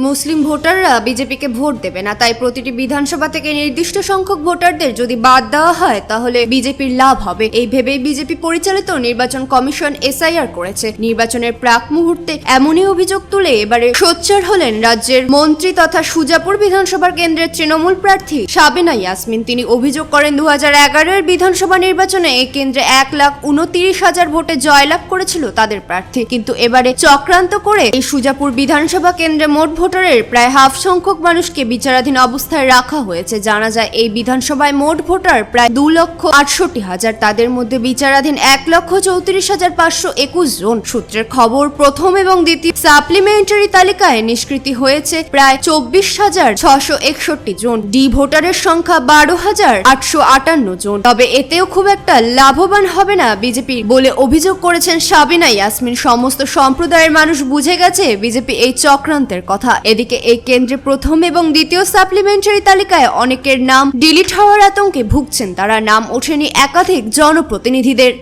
মুসলিম ভোটাররা বিজেপিকে ভোট দেবে না, তাই প্রতিটি বিধানসভা থেকে নির্দিষ্ট সংখ্যক ভোটারদের যদি বাদ দেওয়া হয় তাহলে বিজেপির লাভ হবে। এই ভেবেই বিজেপি পরিচালিত নির্বাচন কমিশন এসআইআর করেছে। নির্বাচনের প্রাক মুহূর্তে এমনই অভিযোগ তুলে এবারে সোচ্চার হলেন রাজ্যের মন্ত্রী তথা সুজাপুর বিধানসভার কেন্দ্রের তৃণমূল প্রার্থী সাবিনা ইয়াসমিন। তিনি অভিযোগ করেন 2011-এর বিধানসভা নির্বাচনে এই কেন্দ্রে 1,29,000 ভোটে জয়লাভ করেছিল তাদের প্রার্থী, কিন্তু এবারে চক্রান্ত করে এই সুজাপুর বিধানসভা কেন্দ্রে মোট ভোটারের প্রায় হাফ সংখ্যক মানুষকে বিচারাধীন অবস্থায় রাখা হয়েছে। জানা যায় এই বিধানসভায় মোট ভোটার প্রায় 2,68,000, তাদের মধ্যে বিচারাধীন 1,34,521 জন। সূত্রের খবর, প্রথম এবং দ্বিতীয় সাপ্লিমেন্টারি তালিকায় নিষ্কৃতি হয়েছে প্রায় 24,661 জন। ডি ভোটারের সংখ্যা 12,858 জন। তবে এতেও খুব একটা লাভবান হবে না বিজেপি বলে অভিযোগ করেছেন সাবিনা ইয়াসমিন। সমস্ত সম্প্রদায়ের মানুষ বুঝে গেছে বিজেপি এই চক্রান্তের কথা। এদিকে এই কেন্দ্রে প্রথম এবং দ্বিতীয় সাপ্লিমেন্টারি তালিকায় অনেকের নাম ডিলিট হওয়ার আতঙ্কে ভুগছেন তারা। নাম ওঠেনি একাধিক জনপ্রতিনিধিদের।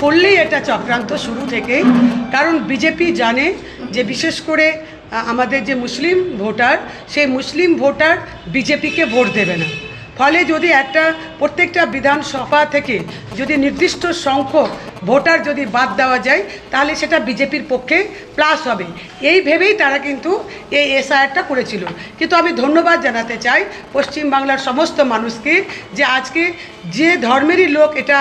করলেই এটা চক্রান্ত শুরু থেকে, কারণ বিজেপি জানে যে বিশেষ করে আমাদের যে মুসলিম ভোটার, সেই মুসলিম ভোটার বিজেপিকে ভোট দেবে না। ফলে যদি প্রত্যেকটা বিধানসভা থেকে যদি নির্দিষ্ট সংখ্যক ভোটার যদি বাদ দেওয়া যায় তাহলে সেটা বিজেপির পক্ষে প্লাস হবে। এই ভেবেই তারা কিন্তু এই এসআইআরটা করেছিল। কিন্তু আমি ধন্যবাদ জানাতে চাই পশ্চিমবাংলার সমস্ত মানুষকে যে আজকে যে ধর্মেরই লোক এটা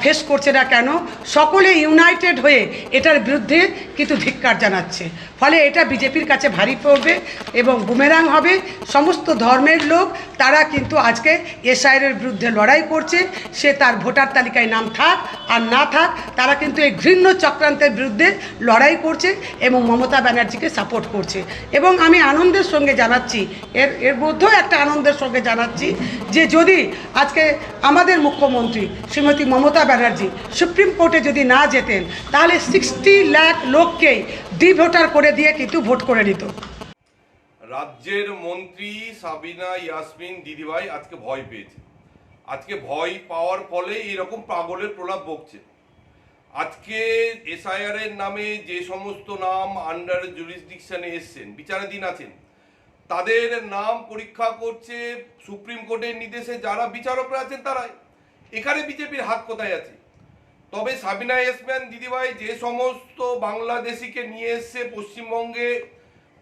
ফেস করছে না কেন, সকলে ইউনাইটেড হয়ে এটার বিরুদ্ধে কিন্তু ধিক্কার জানাচ্ছে। ফলে এটা বিজেপির কাছে ভারী পড়বে এবং বুমেরাং হবে। সমস্ত ধর্মের লোক তারা কিন্তু আজকে এসআইআরের বিরুদ্ধে লড়াই করছে। সে তার ভোটার তালিকায় নাম থাক আর না থাক, তারা কিন্তু এই ঘৃণ্য চক্রান্তের বিরুদ্ধে লড়াই করছে এবং মমতা ব্যানার্জিকে সাপোর্ট করছে। এবং আমি আনন্দের সঙ্গে জানাচ্ছি, এর মধ্যেও একটা আনন্দের সঙ্গে জানাচ্ছি যে যদি আজকে আমাদের মুখ্যমন্ত্রী শ্রীমতী মমতা ব্যানার্জি সুপ্রিম কোর্টে যদি না যেতেন তাহলে 60 লাখ লোককেই ডি ভোটার করে দিয়ে কিন্তু ভোট করে নিত। রাজ্যের মন্ত্রী সাবিনা ইয়াসমিন দিদিভাই আজকে ভয় পেয়েছে। আজকে ভয় পাওয়ার ফলে এরকম পাগলের প্রলাপ বকছে। আজকে এসআইআর এর নামে যে সমস্ত নাম আন্ডার জুরিসডিকশনে এসছেন, বিচারাধীন আছেন, তাদের নাম পরীক্ষা করছে সুপ্রিম কোর্টের নির্দেশে যারা বিচারকরা আছেন তারাই। এখানে বিজেপির হাত কোথায় আছে? তবে সাবিনা ইয়াসমিন দিদিভাই যে সমস্ত বাংলাদেশিকে নিয়ে এসছে পশ্চিমবঙ্গে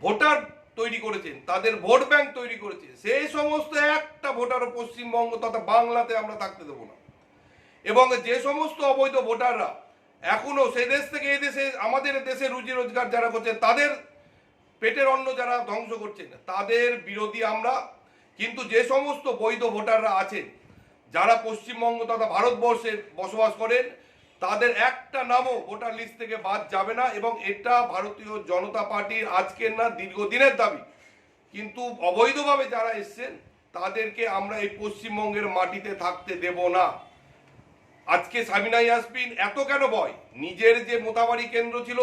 ভোটার তৈরি করেছেন, তাদের ভোট ব্যাংক তৈরি করেছে, সেই সমস্ত একটা ভোটারও পশ্চিমবঙ্গ তথা বাংলাতে আমরা থাকতে দেবো না। এবং যে সমস্ত অবৈধ ভোটাররা এখনো সে দেশ থেকে এই দেশে আমাদের দেশে রুজি রোজগার যারা করছেন, তাদের পেটের অন্ন যারা ধ্বংস করছেন, তাদের বিরোধী আমরা। কিন্তু যে সমস্ত বৈধ ভোটাররা আছেন যারা পশ্চিমবঙ্গ তথা ভারতবর্ষে বসবাস করেন, তাদের একটা নামও ভোটার লিস্ট থেকে বাদ যাবে না। এবং এটা ভারতীয় জনতা পার্টির আজকের না, দীর্ঘদিনের দাবি। কিন্তু অবৈধভাবে যারা এসছেন তাদেরকে আমরা এই পশ্চিমবঙ্গের মাটিতে থাকতে দেব না। আজকে সাবিনা ইয়াসমিন এত কেন ভয়? নিজের যে মোথাবাড়ি কেন্দ্র ছিল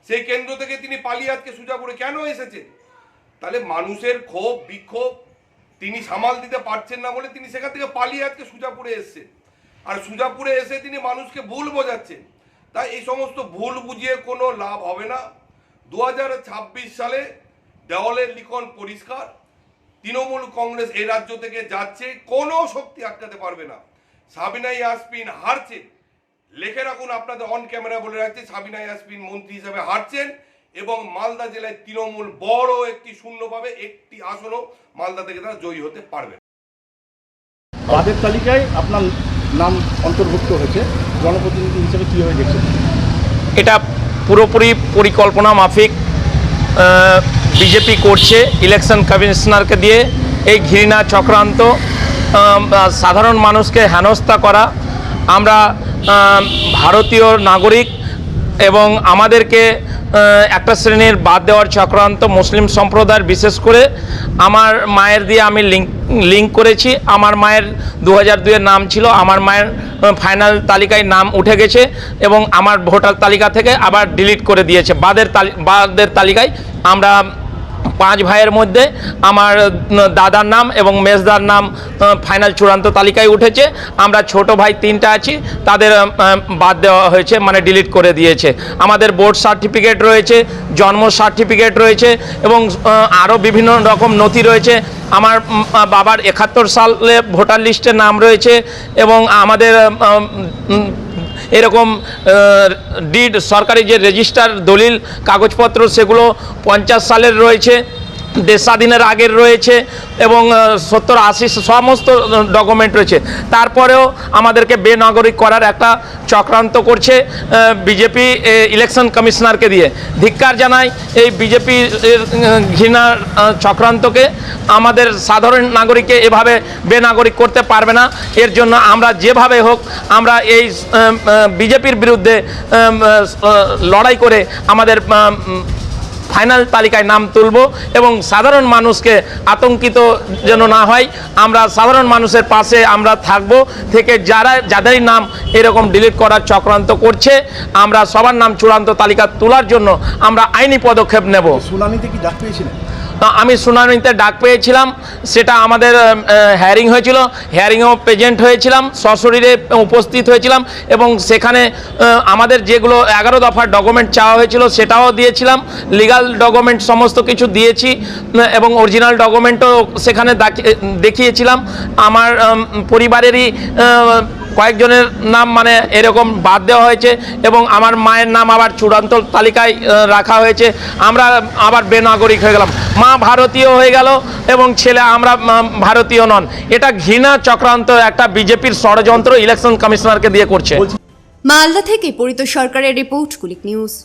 সেই কেন্দ্র থেকে তিনি পালিয়ে আজকে সুজাপুরে কেন এসেছেন? তাহলে মানুষের ক্ষোভ বিক্ষোভ তিনি সামাল দিতে পারছেন না বলে তিনি সেখান থেকে পালিয়ে আজকে সুজাপুরে এসেছেন। আর সুজাপুরে এসে তিনি মানুষকে ভুল বোঝাচ্ছেন। তাই এই সমস্ত ভুল বুঝিয়ে কোনো লাভ হবে না। 2026 সালে দেওয়ালের লিখন পরিষ্কার, তৃণমূল কংগ্রেস এই রাজ্য থেকে যাচ্ছে, কোনো শক্তি আটকাতে পারবে না। সাবিনা ইয়াসমিন হারছে, লিখে রাখুন আপনাদের অন ক্যামেরা বলে রাখছে, সাবিনা ইয়াসমিন মন্ত্রী হিসাবে হারছেন এবং মালদা জেলায় তৃণমূল বড় একটি শূন্য পাবে, একটি আসনও মালদা থেকে তারা জয়ী হতে পারবে। বাদের তালিকায় আপনার নাম অন্তর্ভুক্ত হয়েছে, জনপ্রতিনিধি হিসেবে কীভাবে দেখছেন? এটা পুরোপুরি পরিকল্পনা মাফিক বিজেপি করছে ইলেকশন কমিশনারকে দিয়ে। এই ঘৃণা চক্রান্ত, সাধারণ মানুষকে হেনস্থা করা। আমরা ভারতীয় নাগরিক এবং আমাদেরকে একটা শ্রেণীর বাদ দেওয়ার চক্রান্ত মুসলিম সম্প্রদায়ের, বিশেষ করে আমার মায়ের দিয়ে আমি লিঙ্ক করেছি। আমার মায়ের 2002-এর নাম ছিল, আমার মায়ের ফাইনাল তালিকায় নাম উঠে গেছে এবং আমার ভোটার তালিকা থেকে আবার ডিলিট করে দিয়েছে। বাদের তালিকায় আমরা 5 ভাইয়ের মধ্যে আমার দাদার নাম এবং মেজদার নাম ফাইনাল চূড়ান্ত তালিকায় উঠেছে। আমরা ছোট ভাই 3টা আছি, তাদের বাদ দেওয়া হয়েছে, মানে ডিলিট করে দিয়েছে। আমাদের বোর্ড সার্টিফিকেট রয়েছে, জন্ম সার্টিফিকেট রয়েছে এবং আরও বিভিন্ন রকম নথি রয়েছে। আমার বাবার 71 সালে ভোটার লিস্টে নাম রয়েছে এবং আমাদের এরকম ডিড সরকারি যে রেজিস্টার দলিল কাগজপত্র সেগুলো 50 সালের রয়েছে, দেশ স্বাধীনের আগের রয়েছে এবং 70-80 সমস্ত ডকুমেন্ট রয়েছে। তারপরেও আমাদেরকে বেনাগরিক করার একটা চক্রান্ত করছে বিজেপি ইলেকশন কমিশনারকে দিয়ে। ধিক্কার জানাই এই বিজেপি ঘৃণার চক্রান্তকে। আমাদের সাধারণ নাগরিককে এভাবে বেনাগরিক করতে পারবে না। এর জন্য আমরা যেভাবে হোক আমরা এই বিজেপির বিরুদ্ধে লড়াই করে আমাদের ফাইনাল তালিকায় নাম তুলব এবং সাধারণ মানুষকে আতঙ্কিত যেন না হয়, আমরা সাধারণ মানুষের পাশে আমরা থাকব। থেকে যাদেরই নাম এরকম ডিলিট করার চক্রান্ত করছে, আমরা সবার নাম চূড়ান্ত তালিকা তোলার জন্য আমরা আইনি পদক্ষেপ নেব। শুনানিতে কি ডাক পেয়েছিলেন? আমি শুনানিতে ডাক পেয়েছিলাম, সেটা আমাদের হিয়ারিং হয়েছিল, হিয়ারিংয়েও প্রেজেন্ট হয়েছিলাম, সশরীরে উপস্থিত হয়েছিলাম এবং সেখানে আমাদের যেগুলো 11 দফার ডকুমেন্ট চাওয়া হয়েছিল সেটাও দিয়েছিলাম, লিগাল ডকুমেন্ট সমস্ত কিছু দিয়েছি এবং অরিজিনাল ডকুমেন্টও সেখানে দেখিয়েছিলাম। আমার পরিবারেরই কয়েকজনের নাম মানে এরকম বাদ দেওয়া হয়েছে এবং আমার মায়ের নাম আবার চূড়ান্ত তালিকায় রাখা হয়েছে। আমরা আবার বেনাগরিক হয়ে গেলাম, মা ভারতীয় হয়ে গেল এবং ছেলে আমরা ভারতীয় নন। এটা ঘৃণা চক্রান্ত একটা বিজেপির ষড়যন্ত্র ইলেকশন কমিশনারকে দিয়ে করছে। মালদা থেকে পরিত সরকারের রিপোর্ট, কুলিক নিউজ।